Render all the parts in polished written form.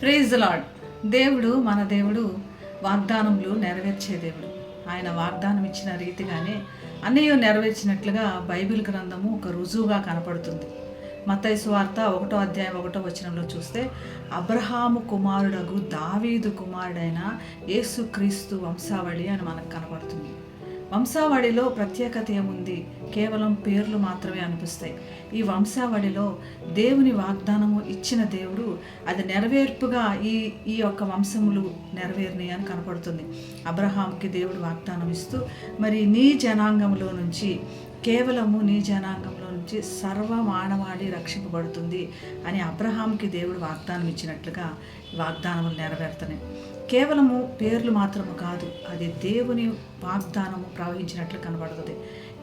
Praise the lord. దేవుడు మన దేవుడు వాగ్దానములు నెరవేర్చే దేవుడు. ఆయన వాగ్దానం ఇచ్చిన రీతిగానే అన్నీ నెరవేర్చినట్లుగా బైబిల్ గ్రంథము ఒక రుజువుగా కనపడుతుంది. మత్తయి సువార్త 1వ అధ్యాయం 1వ వచనంలో చూస్తే అబ్రహాము కుమారుడగు దావీదు కుమారుడైన యేసుక్రీస్తు వంశావళి అని మనకు కనపడుతుంది. వంశావళిలో ప్రత్యేకత ఏముంది? కేవలం పేర్లు మాత్రమే అనిపిస్తాయి. ఈ వంశావళిలో దేవుని వాగ్దానము ఇచ్చిన దేవుడు అది నెరవేర్పుగా ఈ యొక్క వంశములు నెరవేరినాయి అని కనపడుతుంది. అబ్రహాంకి దేవుడు వాగ్దానం ఇస్తూ మరి నీ జనాంగంలో నుంచి, కేవలము నీ జనాంగంలో నుంచి సర్వ మానవాళి రక్షింపబడుతుంది అని అబ్రహాంకి దేవుడు వాగ్దానం ఇచ్చినట్లుగా వాగ్దానములు నెరవేరుతున్నాయి. కేవలము పేర్లు మాత్రము కాదు, అది దేవుని వాగ్దానము ప్రవహించినట్లు కనబడుతుంది.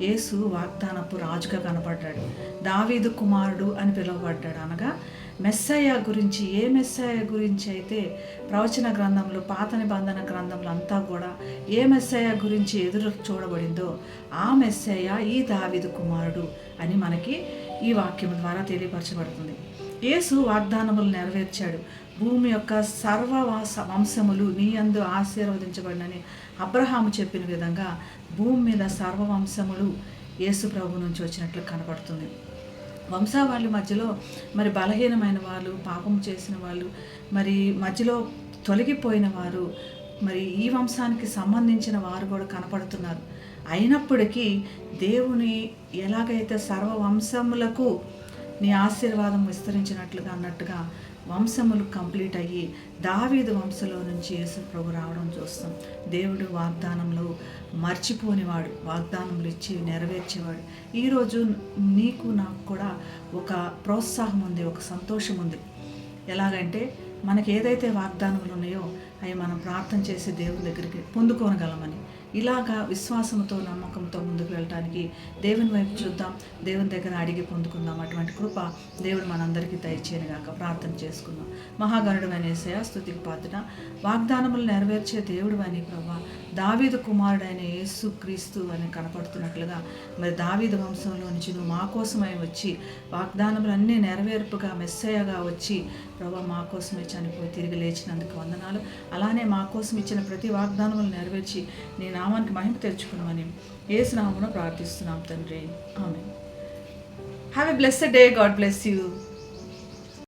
యేసు వాగ్దానపు రాజుగా కనపడ్డాడు. దావీదు కుమారుడు అని పిలువబడ్డాడు. అనగా మెస్సయ్య గురించి, ఏ మెస్సయ్య గురించి అయితే ప్రవచన గ్రంథంలో, పాత నిబంధన గ్రంథంలో అంతా కూడా ఏ మెస్సయ్య గురించి ఎదురు చూడబడిందో ఆ మెస్సయ్య ఈ దావీదు కుమారుడు అని మనకి ఈ వాక్యం ద్వారా తెలియపరచబడుతుంది. యేసు వాగ్దానములు నెరవేర్చాడు. భూమి యొక్క సర్వ వంశములు నీ యందు ఆశీర్వదించబడినని అబ్రహాము చెప్పిన విధంగా భూమి మీద సర్వ వంశములు యేసు ప్రభు నుంచి వచ్చినట్లు కనపడుతుంది. వంశావళి మధ్యలో మరి బలహీనమైన వాళ్ళు, పాపం చేసిన వాళ్ళు, మరి మధ్యలో తొలగిపోయిన వారు, మరి ఈ వంశానికి సంబంధించిన వారు కూడా కనపడుతున్నారు. అయినప్పటికీ దేవుని ఎలాగైతే సర్వ వంశములకు నీ ఆశీర్వాదం విస్తరించినట్లుగా అన్నట్టుగా వంశములు కంప్లీట్ అయ్యి దావీదు వంశంలో నుంచి యేసు ప్రభు రావడం చూస్తాం. దేవుడు వాగ్దానంలో మర్చిపోనివాడు, వాగ్దానములు ఇచ్చి నెరవేర్చేవాడు. ఈరోజు నీకు నాకు కూడా ఒక ప్రోత్సాహం ఉంది, ఒక సంతోషం ఉంది. ఎలాగంటే మనకి ఏదైతే వాగ్దానములు ఉన్నాయో అవి మనం ప్రార్థన చేసి దేవుని దగ్గరికి పొందుకోనగలమని, ఇలాగా విశ్వాసంతో, నమ్మకంతో ముందుకు వెళ్ళటానికి దేవుని వైపు చూద్దాం, దేవుని దగ్గర అడిగి పొందుకుందాం. అటువంటి కృప దేవుడు మనందరికీ దయచేయనుగాక. ప్రార్థన చేసుకుందాం. మహాగణుడైన యేసయ్య, స్తుతికి పాత్రుడా, వాగ్దానములు నెరవేర్చే దేవుడు అని ప్రభా, దావీదు కుమారుడైన యేసు క్రీస్తు అని కనపడుతున్నట్లుగా మరి దావీదు వంశంలో నుంచి నువ్వు మా కోసమై వచ్చి వాగ్దానములన్నీ నెరవేర్పుగా మెస్సయ్యగా వచ్చి ప్రభా మా కోసమే చనిపోయి తిరిగి లేచినందుకు వందనాలు. అలానే మా కోసం ఇచ్చిన ప్రతి వాగ్దానములు నెరవేర్చి నీ నామానికి మహిమ తెచ్చుకున్నామని యేసు నామమున ప్రార్థిస్తున్నాం తండ్రి. ఆమేన్. Have a blessed day. God bless you.